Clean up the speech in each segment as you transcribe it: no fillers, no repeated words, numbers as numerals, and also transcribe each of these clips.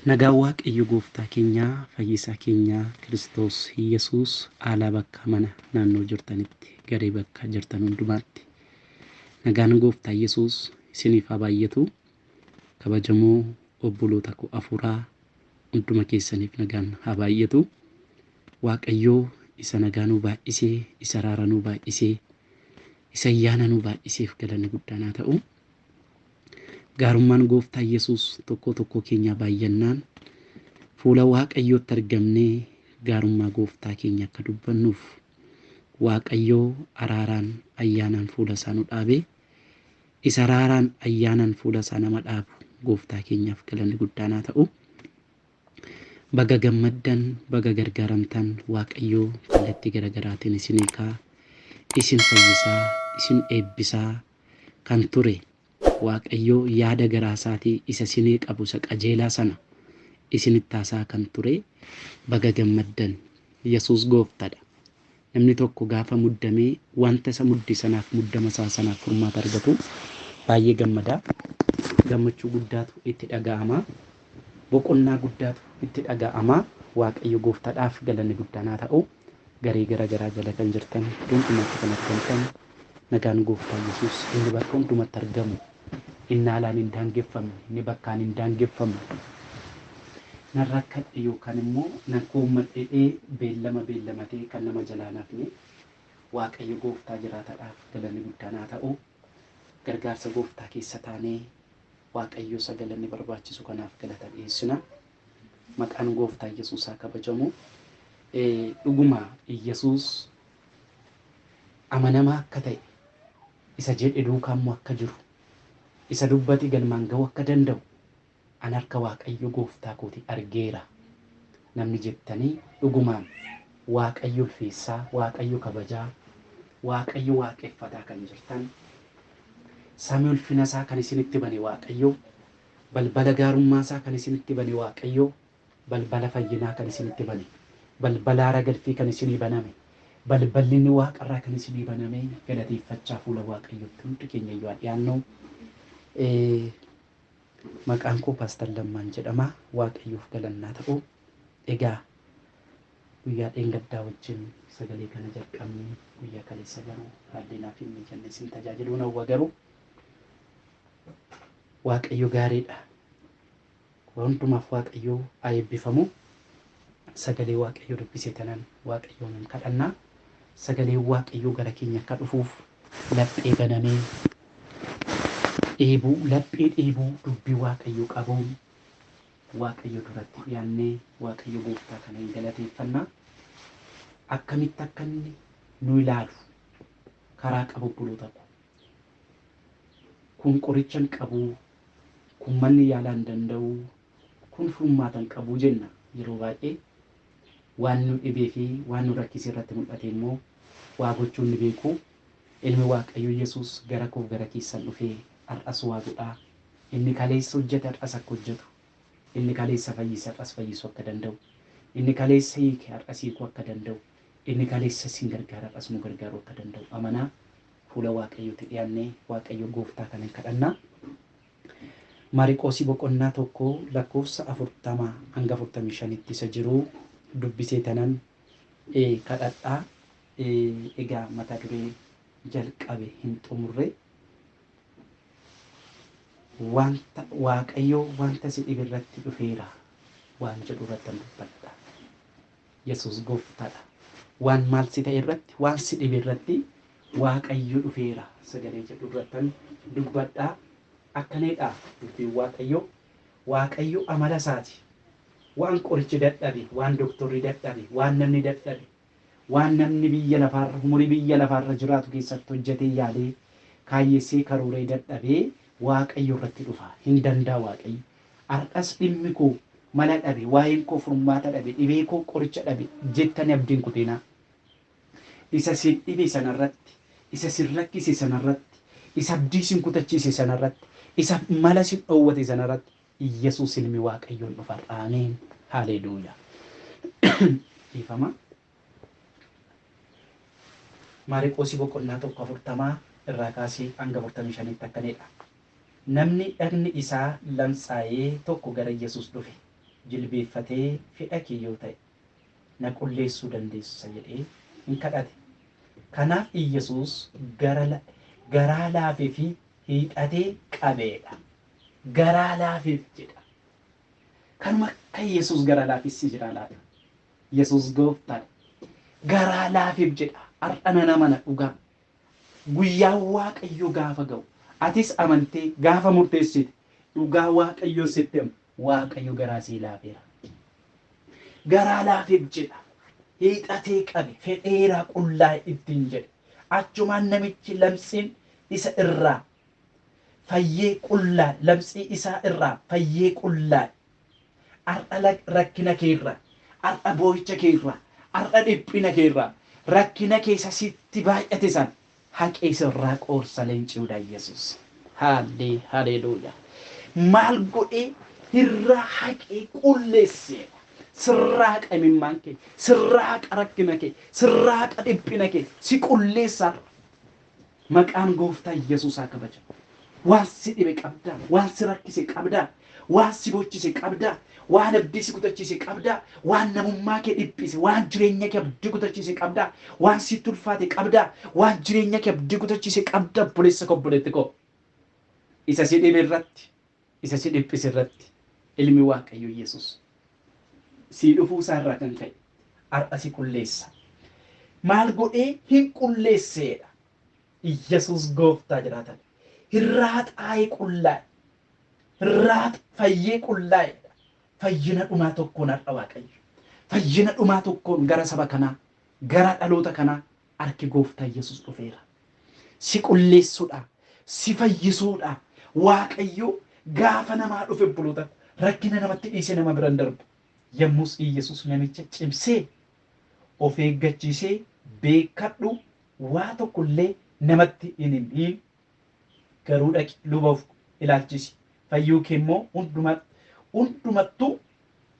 Nagaa Waaqayyo gooftaa keenyaa fayyisaa keenyaa Kiristoos Yesuus haala bakka mana naannoo jirtanitti garee bakka jirtan hundumaatti nagaan gooftaa Yesuus isiniif haa baay'atu. Kabajamoo obboloota koo afuuraa hunduma keessaniif nagaan haa baay'atu. Waaqayyoo isa nagaa nuu baay'isee, isa araara nuu baay'isee, isa ayyaana nuu baay'iseef galanni guddaan haa ta'u. Gaarummaan gooftaa Yesuus tokko keenya baay'annaan fuula Waaqayyootti argamnee gaarummaa gooftaa keenya akka dubbannuuf Waaqayyoo araaraan ayyaanaan fuula isaa nu dhaabee, isa araaraan ayyaanaan fuula isaa nama dhaabu gooftaa keenyaaf galanni guddaan haa ta'u. Baga gammaddan, baga gargaaramtan Waaqayyoo kallattii garaagaraatiin isin hiikaa, isin fayyisaa, isin eebbisaa kan ture. Waaqayyoo yaada garaa isaatii isa isinii qabu isa qajeelaa sana isinitti haasaa kan ture. Baga gammaddan. Yesuus gooftaadha. Namni tokko gaafa muddamee wanta isa muddi sanaaf muddama isaa sanaaf furmaata argatu baay'ee gammada. Gammachuu guddaatu itti dhaga'ama. Boqonnaa guddaatu itti dhaga'ama. Waaqayyo gooftaadhaaf galanni guddaan haa ta'u. Garee garaa jala kan jirtan hundumatti kan argamtan nagaan gooftaa Yesuus inni bakka hundumatti argamu, inni haalaan hin daangeffamne, inni bakkaan hin daangeffamne nan rakkadhe yookaan immoo nan koommadhee beellamatee kan nama jalaa nafne Waaqayyo gooftaa jiraataadhaaf galanni guddaan haa ta'u. Gargaarsa gooftaa keessa taanee Waaqayyo isa galanni barbaachisu kanaaf galata dhiyeessina. Maqaan gooftaa Yesuus haa kabajamu. Dhuguma Yesuus amanamaa akka ta'e, isa jedhe duukaa immoo akka jiru, isa dubbate galmaan ga'uu akka danda'u an harka Waaqayyo gooftaa kooti argeera. Namni jettanii dhugumaan Waaqayyo ulfeessaa, Waaqayyo kabajaa, Waaqayyo waaqeffataa kan jirtan, samii ulfina isaa kan isinitti bane Waaqayyo, balbala gaarummaa isaa kan isinitti bane Waaqayyo, balbala fayyinaa kan isinitti bane, balbala haara galfii kan isinii baname, balballi inni waaqarraa kan isinii baname galateeffachaa fuula Waaqayyootti hundi keenya iyyuu dhiyaannu. Maqaan koo Paastar Lammaan jedhama. Waaqayyoof galannaa ta'u. Egaa guyyaa dheengaddaa wajjin sagalee kana jalqabnee guyyaa kaleessa garuu haalli fi mijanne isin tajaajiluu nawwa garuu Waaqayyo gaariidha. Hundumaaf Waaqayyo haa eebbifamu. Sagalee Waaqayyo dubbisee tanan Waaqayyoon kadhannaa. Sagalee Waaqayyo gara keenya akka dhufuuf laphee banamee laphee dheebuu dubbii Waaqayyo qabuun Waaqayyo duratti dhiyaannee Waaqayyo gooftaa kana hin galateeffannaa. Akkamitti akka inni nu ilaalu karaa qabu obboloota koo. Kun qoricha hin qabu, kun manni yaalaa hin danda'u, kun furmaata hin qabu jenna yeroo baay'ee. Waan nu dhibee fi waan nu rakkisee irratti mul'ate immoo waa gochuun ni beeku. Ilmi Waaqayyo Yesuus gara koof gara keessan dhufee har'as waa godhaa. Inni kaleessa hojjete har'as akka hojjetu. Inni kaleessa fayyise har'as fayyisuu akka danda'u. Inni kaleessa hiike har'as hiikuu akka danda'u. Inni kaleessa isin gargaara har'as nu gargaaruu akka danda'u amanaa fuula Waaqayyootti dhiyaannee Waaqayyo gooftaa kana kadhannaa. Maariqoosii boqonnaa 1 lakkoofsa 40 hanga 45 isa jiru dubbisee tanan kadhadhaa. Egaa mata duree jalqabe hin xumurre. Wanta Waaqayyo wanta si dhibe irratti dhufeera waan jedhu irratti dubbadha. Yesuus gooftaadha. Waan maal si ta'e irratti, waan si dhibe irratti Waaqayyo dhufeera sagalee jedhu irratti dubbadha. Akkanidha dubbiin Waaqayyo. Waaqayyo amala isaati. Waan qorichi dadhabe, waan doktorri dadhabe, waan namni dadhabe, waan namni biyya lafaarra umurii biyya lafaarra jiraatu keessatti hojjetee yaadee kaayyessee karooree dadhabee Waaqayyo irratti dhufa. Hin danda'a Waaqayyo. Har'as dhimmi koo mala dhabe, waa'een koo furmaata dhabe, dhibee koo qoricha dhabe jettanii abdiin kutinaa. Isa sin dhibe sanarratti, isa sin rakkise sanarratti, isa abdii sin kutachiise sanarratti, isa mala sin dhoowwate sanarratti Yesuus ilmi Waaqayyoon dhufa. Ameen. Haleluuyaa. Ifama. Maariqoosii boqonnaa 1:40 irraa kaasee hanga 45 akkanidha. Namni dhagni isaa lamsaa'ee tokko gara Yesuus dhufe. jilbeeffatee fedha kee yoo ta'e na qulleessuu dandeessa jedhee hin kadhate. Kanaaf Iyyasuus garaa laafee fi hiixatee qabeedha. Garaa laafeef jedha. Kanuma akka Iyyasuus garaa laafessi jira laata. Iyyasuus gooftaadha. Garaa laafeef jedha. Har'a nama na dhugaa. Guyyaa Waaqayyo gaafa ga'u. Atis amantee gaafa murteessite dhugaa Waaqayyo sitti himu. Waaqayyo garaa sii laafeera. Garaa laafeef jedha. Hiixatee qabe fedheera qullaa ittiin jedhe. Achumaan namichi lamsiin isa irraa fayyee qullaa lamsii isaa irraa fayyee qullaa. Har'a rakkina keerraa, har'a boo'icha keerraa, har'a dhiphina keerraa, rakkina keessa sitti baay'ate san haqee sirraa qoorsa leenciudha Yesuus. Haleluuyaa. Maal godhee irraa haqee qulleessee sirraa qimimmaan kee, sirraa rakkina kee, sirraa dhiphina kee si qulleessaa. Maqaan gooftaa Yesuus haa kabajamu. Waan si dhibe qabdaa, waan si rakkise qabdaa, waan si bochise qabdaa, waan abdii si kutachiise qabdaa, waan namummaa kee dhiphise, waan jireenya kee abdii kutachiise qabdaa, waan si tulfaate qabdaa, waan jireenya kee abdii kutachiise qabdaa. Obboleessa koo obboleetti koo isa si dhibe irratti, isa si dhiphise irratti ilmi Waaqayyo Yesuus si dhufuu isaa irraa kan ka'e har'a si qulleessa. Maal godhee hin qulleesseedha. Yesuus gooftaa jiraatan. Hirraat aayee qullaa. Hirraat fayyee qullaa'edha. Fayyina dhumaa tokkoon har'a Waaqayyo. Fayyina dhumaa tokkoon gara saba kanaa, gara dhaloota kanaa harki gooftaa Yesuus dhufeera. Si qulleessuudha. Si fayyisuudha. Waaqayyo gaafa namaa dhufe buluuta rakkina namatti dhiise nama biraan darbu. Yommus Iyyasuus namicha cimsee of eeggachiisee beekadhu waa tokkollee namatti hin himin garuu dhaqi luba ilaalchisi. Fayyuu kee immoo hundumattuu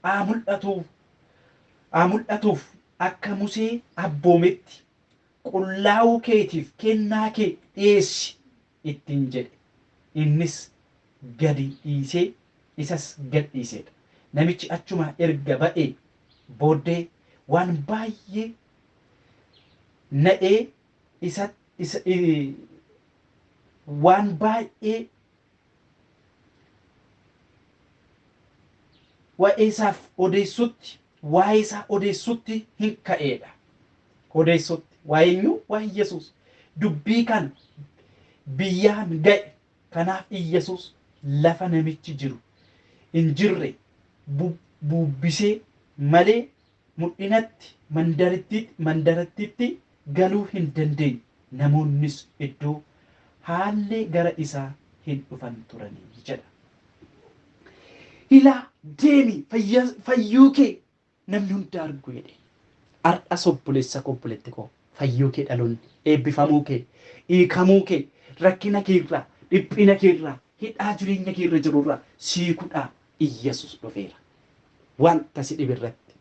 haa mul'atuuf akka Musee abboometti qullaa'uu keetiif kennaa kee dhiyeessi ittiin jedhe. Innis gadi dhiisee isas gad dhiiseedha. Namichi achuma erga ba'ee booddee waan baay'ee na'ee waan baay'ee waa'ee isaa odeessutti hin ka'eedha. Odeessutti waa'ee eenyu? Waa'ee Yesuus. Dubbii kan biyyaan ga'e. Kanaaf Iyyasuus lafa namichi jiru hin jirre bubbisee malee mul'inatti mandarattiitti galuu hin dandeenye. Namoonnis iddoo haallee gara isaa hin dhufan turanii jedha. Ilaa deemi fayyuu kee namni hunda argu jedhe. Har'a obboleessa koo obboleetti koo fayyuu kee dhaloonni eebbifamuu kee hiikamuu kee rakkina keerraa dhiphina keerraa hidhaa jireenya keerra jirurraa siikuudhaa Iyyasuus dhufeera. Wanta si dhibe irratti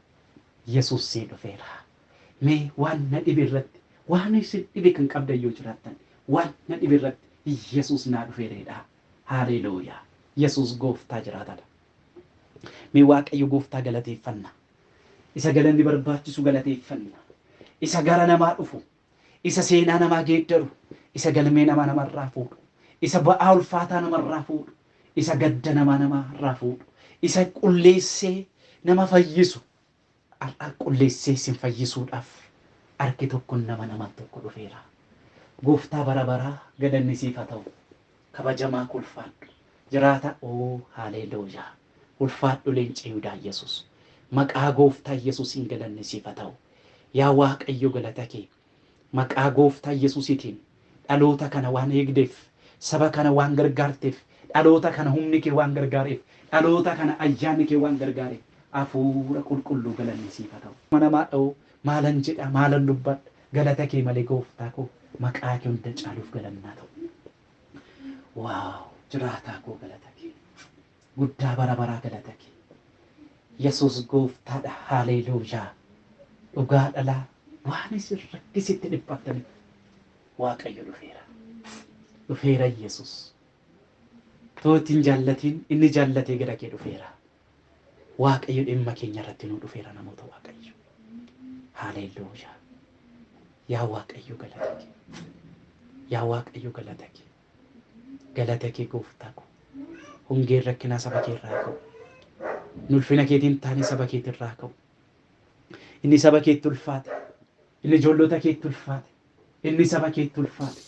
Yesuus si dhufeera. Mee waan na dhibe irratti waan si dhibe kan qabda yoo jiraattan waan na dhibe irratti Yesuus naa dhufeeredha. Haleluuyaa. Yesuus gooftaa jiraatadha. Mee Waaqayyo gooftaa galateeffanna. Isa galanni barbaachisu galateeffanna. Isa gara namaa dhufu, isa seenaa namaa geeddaru, isa galmee namarraa fuudhu, isa ba'aa ulfaataa namarraa fuudhu, isa gadda namarraa fuudhu, isa qulleessee nama fayyisu. Har'a qulleessee sin fayyisuudhaaf harki tokko nama tokko dhufeera. Gooftaa bara baraa galanni siif haa ta'u. Kabajamaa ulfaadhu. Jiraata haleluuyaa. Ulfaadhu leenca Yihudaa Yesuus. Maqaa gooftaa Yesuusiin galanni siif haa ta'u. Yaa Waaqayyo galata kee. Maqaa gooftaa Yesuusiitiin dhaloota kana waan eegdeef, saba kana waan gargaarteef, dhaloota kana humni kee waan gargaareef, dhaloota kana ayyaanni kee waan gargaareef hafuura qulqulluu galanni siif haa ta'u. Namaa dha'u maalan jedha maalan dubbadha galata kee malee gooftaa koo maqaa kee hunda caaluuf galannaa ta'u. Waaw jiraataa koo galata kee. Guddaa bara baraa galata kee. Yesuus gooftaadha. Haleluuyaa. Dhugaa dhalaa waan isin rakkisitti dhiphattaniif Waaqayyo dhufeera. Dhufeera Yesuus. Tootiin jaallatiin inni jaallatee gara kee dhufeera. Waaqayyo dhimma keenya irratti nu dhufeera namoota Waaqayyo. Haleluuyaa. Yaa Waaqayyo galata kee. Yaa Waaqayyo galata kee. Galata kee gooftaa ko. Hongeen rakkinaa saba kee irraa ka'u. Ulfina keetiin taane saba keetii irraa ka'u. Inni saba keetti ulfaate. Inni ijoollota keetti ulfaate. Inni saba keetti ulfaate.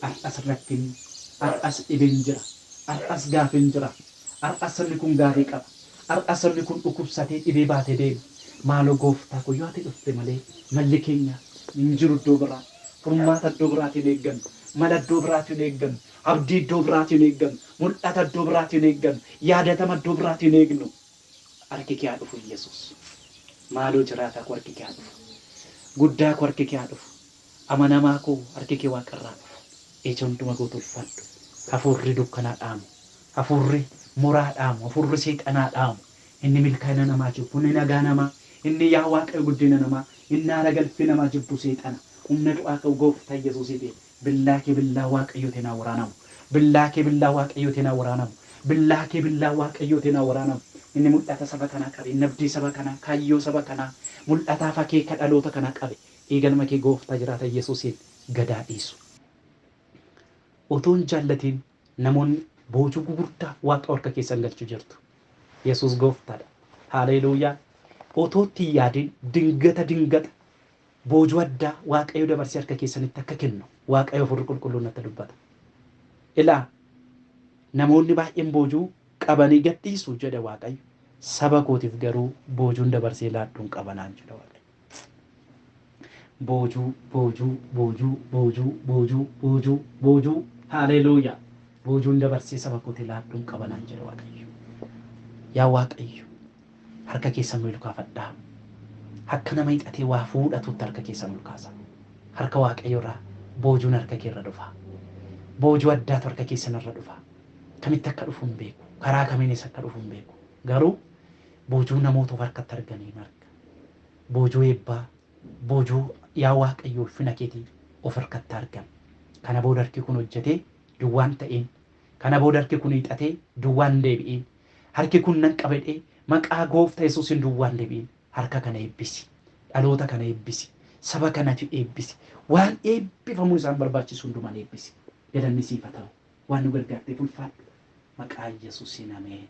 Har'as rakkinni. Har'as dhibeen jira. Har'as gaaffiin jira. Har'as sabni kun gaarii qaba. Har'as sabni kun dhukkubsatee dhibee baatee deema. Maaloo gooftaa ko yoo ati dhufte malee malli keenya hin jiru iddoo biraa. Furmaata iddoo biraatiin eeggannu. Mala iddoo biraatiin eeggannu. Abdii iddoo biraatiin eeggannu. Mul'ata iddoo biraatiin eeggannu. Yaadatama iddoo biraatiin eegnu. Harki kee haa dhufu Yesuus. Maaloo jiraataa koo harki kee haa dhufu. Guddaa koo harki kee haa dhufu. Amanamaa koo harki kee waaqarraa dhufu. Ija hunduma gootu ulfaadhu. Hafuurri dukkanaa dhaamu. Hafuurri muraa dhaamu. Hafuurri seexanaa dhaamu. Inni milkaa'ina namaa jibbu. Inni nagaa namaa. Inni yaa Waaqayyo guddina namaa. Inni haala galfii namaa jibbu seexana. Humna du'aa qabu gooftaa Yesuusiiti. Billaa kee billaa Waaqayyootiin haa waraanamu. Billaa kee billaa Waaqayyootiin haa waraanamu. Billaa kee billaa Waaqayyootiin haa waraanamu. Inni mul'ata saba kanaa qabe. Nabdii saba kanaa. Kaayyoo saba kanaa. Mul'ataaf akeeka dhaloota kanaa qabe. Eegalma kee gooftaa jiraata Yesuusiin gadaa dhiisu. Otoon jaallatiin namoonni boojuu gugurdaa Waaqa harka keessan galchuu jirtu. Yesuus gooftaadha. Haleluuyaa. Otootti yaadin dingata boojuu addaa Waaqayyo dabarsee harka keessanitti akka kennu Waaqayyo Hafuurri Qulqulluun natti dubbata. Ilaa namoonni baay'een boojuu qabanii gadhiisu jedha Waaqayyo. Saba kootiif garuu boojuun dabarsee laadduun qabanaan jedha Waaqayyo. Boojuu. Haleluuyaa. Boojuun dabarsee saba kootiif laadduun qabanaan jedha Waaqayyo. Yaa Waaqayyo harka keessan milkaafadhaa. Akka nama hidhatee waa fuudhatutti harka keessan milkaasa. Harka Waaqayyo irraa boojuun harka kee irra dhufa. Boojuu addaatu harka keessan irra dhufa. Kamitti akka dhufu hin beeku. Karaa kamiinis akka dhufu hin beeku. Garuu boojuu namoota harkatti arganii marga. Boojuu eebbaa, boojuu yaa Waaqayyo ulfina keetii of harkatti argan. Kana booda harki kun hojjetee duwwaan ta'een. Kana booda harki kun hiixatee duwwaan deebi'een. Harki kun nan qabadhee maqaa gooftaa Yesuusiin duwwaan deebi'een. Harka kana eebbisi. Dhaloota kana eebbisi. Saba kanatu eebbisi. Waan eebbifamuun isaan barbaachisu hundumaan eebbisi. Galanni siif haa ta'u. Waan nu gargaarteef ulfaadhu. Maqaa Yesuusiin ameen.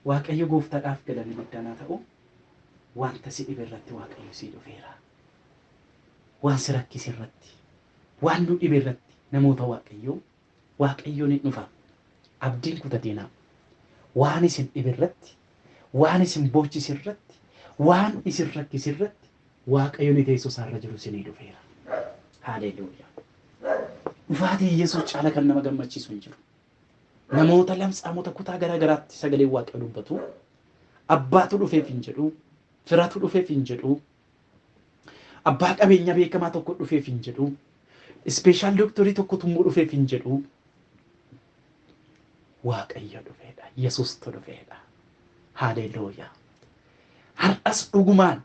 Waaqayyo gooftaadhaaf galanni guddaan haa ta'u. Wanta si dhibe irratti Waaqayyo si dhufeera. Waan si rakkise irratti, waan nu dhibe irratti namoota Waaqayyoon ni dhufa. Abdiin kutatinaa. Waan isin dhibe irratti, waan isin boojjise irratti, waan isin rakkise irratti Waaqayyo ni teessoo isaarra jiru isinii dhufeera. Haleluuyaa. Dhufaatii Yesuus caala kan nama gammachiisu hin jiru. Namoota lamxaamota kutaa garaa garaatti sagalee Waaqayyo dubbatu. Abbaatu dhufeef hin jedhu, firatu dhufeef hin jedhu, abbaa qabeenya beekamaa tokko dhufeef hin jedhu, ispeeshaal dooktorii tokko tummuu dhufeef hin jedhu. Waaqayyo dhufeedha. Yesuustu dhufeedha. Haleluuyaa. Har'as dhugumaan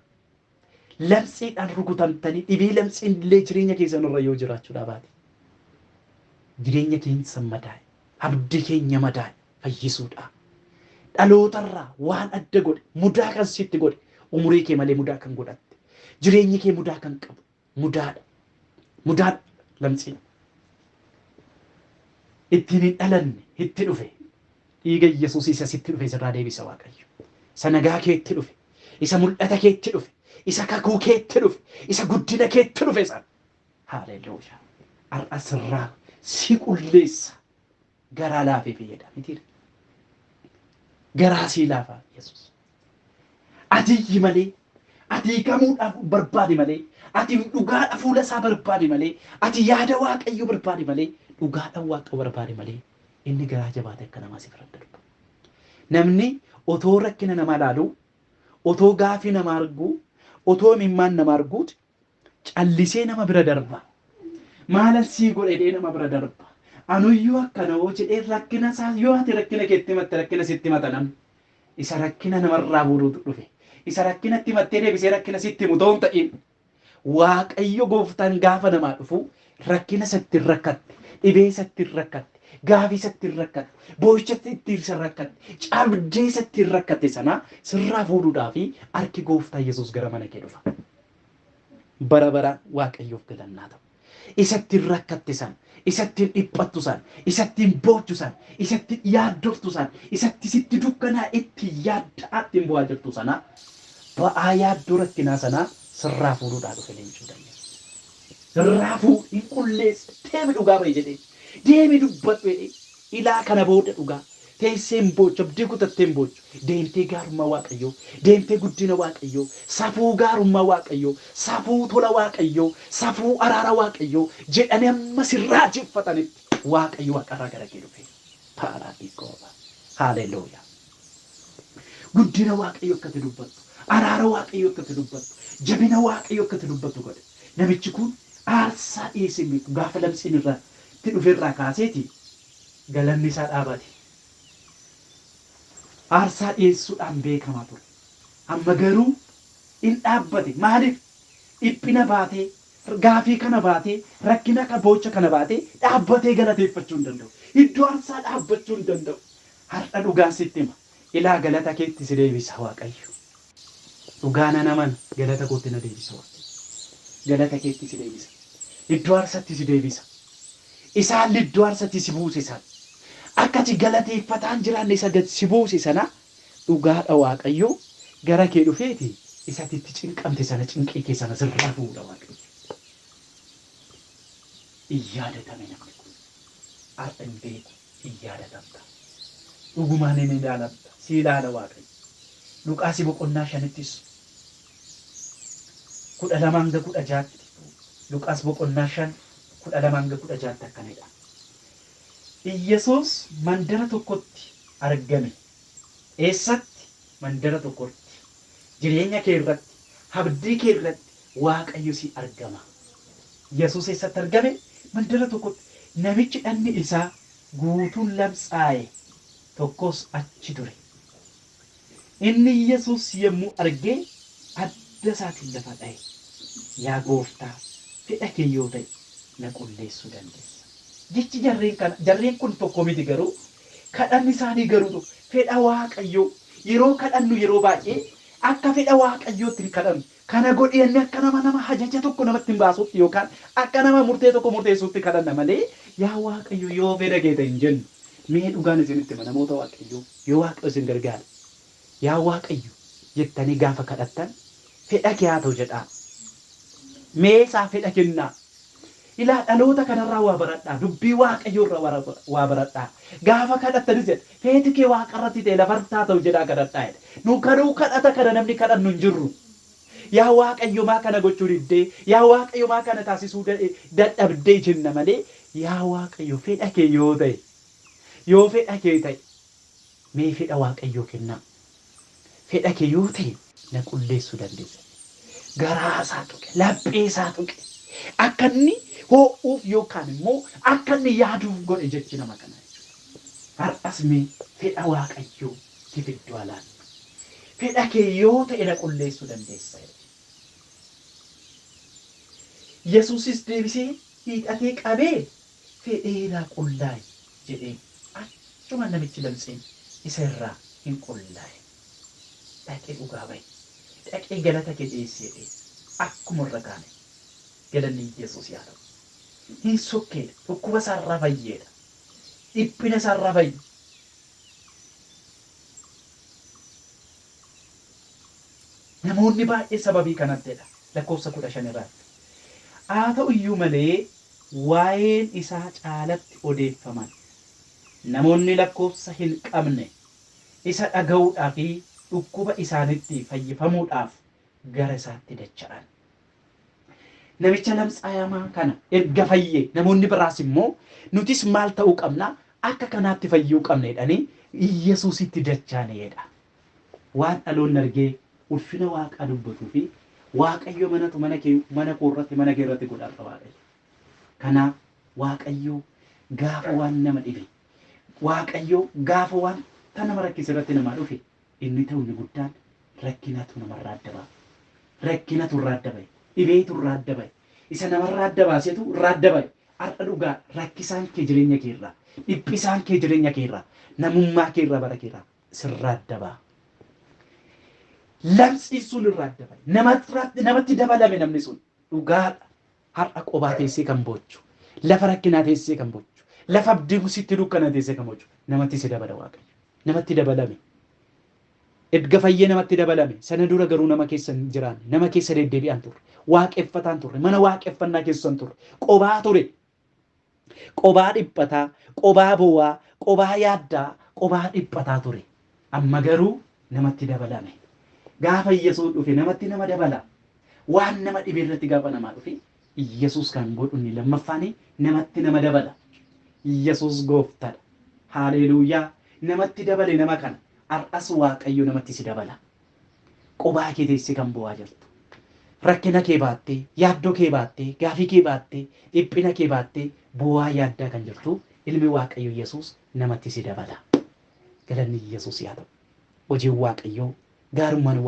lamxiidhaan rukutamtanii dhibee lamxiin illee jireenya keessan irra yoo jiraachuudha baate. Jireenya keessa madaa'e, abdii keenya madaa'e fayyisuudha. Dhalootarraa waan adda godhe, mudaa kan sitti godhe, umurii kee malee mudaa kan godhatte, jireenyi kee mudaa kan qabu, mudaadha. Mudaadha lamxiin. Ittiin hin dhalanne itti dhufe. Dhiiga Yesuus isa sitti dhufe sirraa deebisa Waaqayyo. Isa nagaa keetti dhufe, isa mul'ata keetti dhufe, isa kakuu keetti dhufe, isa guddina keetti dhufe sana. Haleluuyaa. Har'a sirraa si qulleessa. Garaa laafee fayyada mitiidha. Garaa sii laafaa Yesuus. Ati malee, ati gamuudhaaf barbaade malee, ati dhugaadha fuula isaa barbaade malee, ati yaada Waaqayyo barbaade malee, dhugaadha Waaqa barbaade malee, inni garaa jabaate akka namaa si firadda dhufa. Namni otoo rakkina namaa ilaalu, otoo gaafii namaa arguu, otoo mimmaan namaa arguuti, callisee nama bira darba. Maalan sii godhee nama bira darba. Anuyyuu akkana hoo jedhee rakkina isaa yoo ati rakkina keetti himatte rakkina sitti himata namni. Isa rakkina namarraa buruutu dhufe. Isa rakkinatti himattee deebisee rakkina sitti himu ta'uun ta'in. Waaqayyo gooftaan gaafa namaa dhufu rakkina satti rakkatte, dhibee satti rakkatte, gaafii isatti rakkate, boo'ichatti itti rakkate, cabdee isatti rakkate sana sirraa fuudhuudhaa fi harki gooftaa Yesuus gara mana kee dhufa. Bara baraan Waaqayyoof galannaa ta'u. Isatti rakkatte sana, isatti dhiphattu sana, isatti boochu sana, isatti yaaddoftu sana, isatti sitti dukkanaa itti yaaddaa ittiin bu'aa jirtu sana ba'aa yaaddoo rakkinaa sanaa sirraa fuudhuudhaa dhufe leencuu dandeenya. Sirraa fuudhii qulleessa deemi dhugaa ba'i jedhee deemi dubbadhu jedhee ilaa kana booda dhugaa teesseen boochu abdii kutatteen boochu deemtee gaarummaa Waaqayyoo deemtee guddina Waaqayyoo safuu gaarummaa Waaqayyoo safuu tola Waaqayyoo safuu araara Waaqayyoo jedhanii amma sirraa jeffatanitti Waaqayyo waaqarraa gara kee dhufe. Paaraadhiikooba. Haalelooyaa. Guddina Waaqayyoo akkatti dubbattu araara Waaqayyoo akkatti dubbattu jabina Waaqayyoo akkatti dubbattu godhe. Namichi kun aarsaa dhiyeessee gaafa lamsiin irraa itti dhufeerraa kaaseeti galanni isaa dhaabate. Aarsaa dhiyeessuudhaan beekamaa ture. Amma garuu in dhaabbate. Maaliif? Dhiphina baatee, gaafii kana baatee, rakkina boocha kana baatee dhaabbatee galateeffachuu hin danda'u. Iddoo aarsaa dhaabbachuu hin danda'u. Har'a dhugaan sitti hima. Ilaa galata keetti si deebisa Waaqayyo. Dhugaana naman galata kootti na deebisa Waaqayyo. Galata keetti si deebisa. Iddoo aarsaatti si deebisa. Isaan iddoo aarsaatti si buusisan. Akkati galateeffataan jiraanne isa gad si buuse sana dhugaadha Waaqayyo gara kee dhufeeti isatti itti cinqamte sana cinqii kee sana sirraa fuudha Waaqayyo. Iyyadatame namni kun har'a hin beeku iyyadatamta. Dhugumaan inni ilaalamta si ilaala Waaqayyo. Luqaas boqonnaa 5 12-16 Luqaas boqonnaa 5 12-16 akkanidha. Yesuus mandara tokkotti argame. Eessatti? Mandara tokkotti. Jireenya kee irratti, abdii kee irratti Waaqayyo si argama. Yesuus eessatti argame? Mandara tokkotti. Namichi dhanni isaa guutuun lamxaa'e tokkos achi ture. Inni Yesuus yommuu argee adda isaatiin lafa dha'e. Yaa Gooftaa, fedha kee yoo ta'e na qulleessuu dandeessa. Jechi jarreen kun tokko miti garuu kadhanni isaanii garuu fedha Waaqayyoo yeroo kadhannu yeroo baay'ee akka fedha Waaqayyootti hin kadhannu. Kana godheenni akka nama ajaja tokko namatti hin baasutti yookaan akka nama murtee tokko murteessuutti kadhanna malee yaa Waaqayyo yoo fedha kee ta'e hin jennu. Mee dhugaan isinitti hima namoota Waaqayyoo yoo Waaqayyo isin gargaara. Yaa Waaqayyo jettanii gaafa kadhattan fedha kee haa ta'u jedhaa. Mee isaa fedha kennaa. Ilaa dhaloota kanarraa waa baradhaa dubbii Waaqayyoo irraa waa baradhaa gaafa kadhattanis jedha feeti kee Waaqarratti ta'e lafartaa ta'u jedhaa kadhadhaa jedha. Nu kadhuu kadhata kana namni kadhannu hin jirru. Yaa Waaqayyo maa kana gochuu diddee yaa Waaqayyo maa kana taasisuu dadhabdee jenna malee yaa Waaqayyo fedha kee yoo ta'e yoo fedha kee ta'e mee fedha Waaqayyoo kennaa. Fedha kee yoo ta'e na qulleessuu dandeessa. Garaa isaa tuqe laphee isaa tuqe akka inni ho'uuf yookaan immoo akka inni yaaduuf godhe jechi nama kana jechuudha. Har'as mee fedha Waaqayyoo si fiddu alaan. Fedha kee yoo ta'e na qulleessuu dandeessa. Yesuusis deebisee hiixatee qabee fedheeraa qullaa'i jedhee achuma namichi lamxeen isa irraa hin qullaa'e. Dhaqee dhugaa bahe. Dhaqee galata kee dhiyeessee akkuma irra kaane. Galanni Yesuus yaa ta'u. Hin sokkeedha. Dhukkuba isaarraa fayyeedha. Dhiphina isaarraa fayye. Namoonni baay'ee sababii kanattidha. Lakkoofsa 15 irratti. Haa ta'u iyyuu malee waa'een isaa caalatti odeeffaman. Namoonni lakkoofsa hin qabne isa dhaga'uudhaa fi dhukkuba isaanitti fayyifamuudhaaf gara isaatti dacha'an. Namicha lamxaayamaa kana erga fayyee namoonni biraas immoo nutis maal ta'uu qabna akka kanaatti fayyuu qabna jedhanii Yesuusitti dacha'aniidha. Waan dhaloonni argee ulfina Waaqaa dubbatuu fi Waaqayyo mana koo irratti mana kee irratti godhaa qaba Waaqayyo. Kanaaf Waaqayyo gaafa waan nama dhibe Waaqayyo gaafa waan nama rakkise irratti nama dhufe inni ta'u ni guddaan rakkinatu namarraa adda ba'a. Rakkinatu irraa adda ba'e. Dhibeetu irraa adda ba'e. Isa namarraa adda baasetu irraa adda ba'e. har'a dhugaa rakkisaan kee jireenya keerraa dhiphisaan kee jireenya keerraa namummaa keerraa bara keerraa sirraa adda ba'a. Lamsiisuun irraa adda ba'a. Namatti dabalame namni sun dhugaadha. Har'a qophaa teessee kan bochu lafa rakkinaa teessee kan bochu lafa abdii sitti dukkana teessee kan bochu namatti si dabala Waaqayyo. Namatti dabalame. Edga fayyee namatti dabalame sana dura garuu nama keessa hin jiraanne nama keessa deddeebi'an turre waaqeffataan turre mana waaqeffannaa keessan turre qophaa ture. Qophaa dhiphataa qophaa bowaa qophaa yaaddaa qophaa dhiphataa ture. Amma garuu namatti dabalame. Gaafa Yesuus dhufe namatti nama dabala. Waan nama dhibe irratti gaafa namaa dhufe Yesuus kan godhu inni lammaffaanii namatti nama dabala. Yesuus gooftadha. Haleluuyaa. Namatti dabale nama kana. Har'as Waaqayyo namatti si dabala. Qophaa kee teessee kan bo'aa jirtu. Rakkina kee baattee, yaaddoo kee baattee, gaafii kee baattee, dhiphina kee baattee bo'aa yaaddaa kan jirtu ilmi Waaqayyo Yesuus namatti si dabala. Galanni Yesuus yaa ta'u. Hojiin Waaqayyoo gaarummaan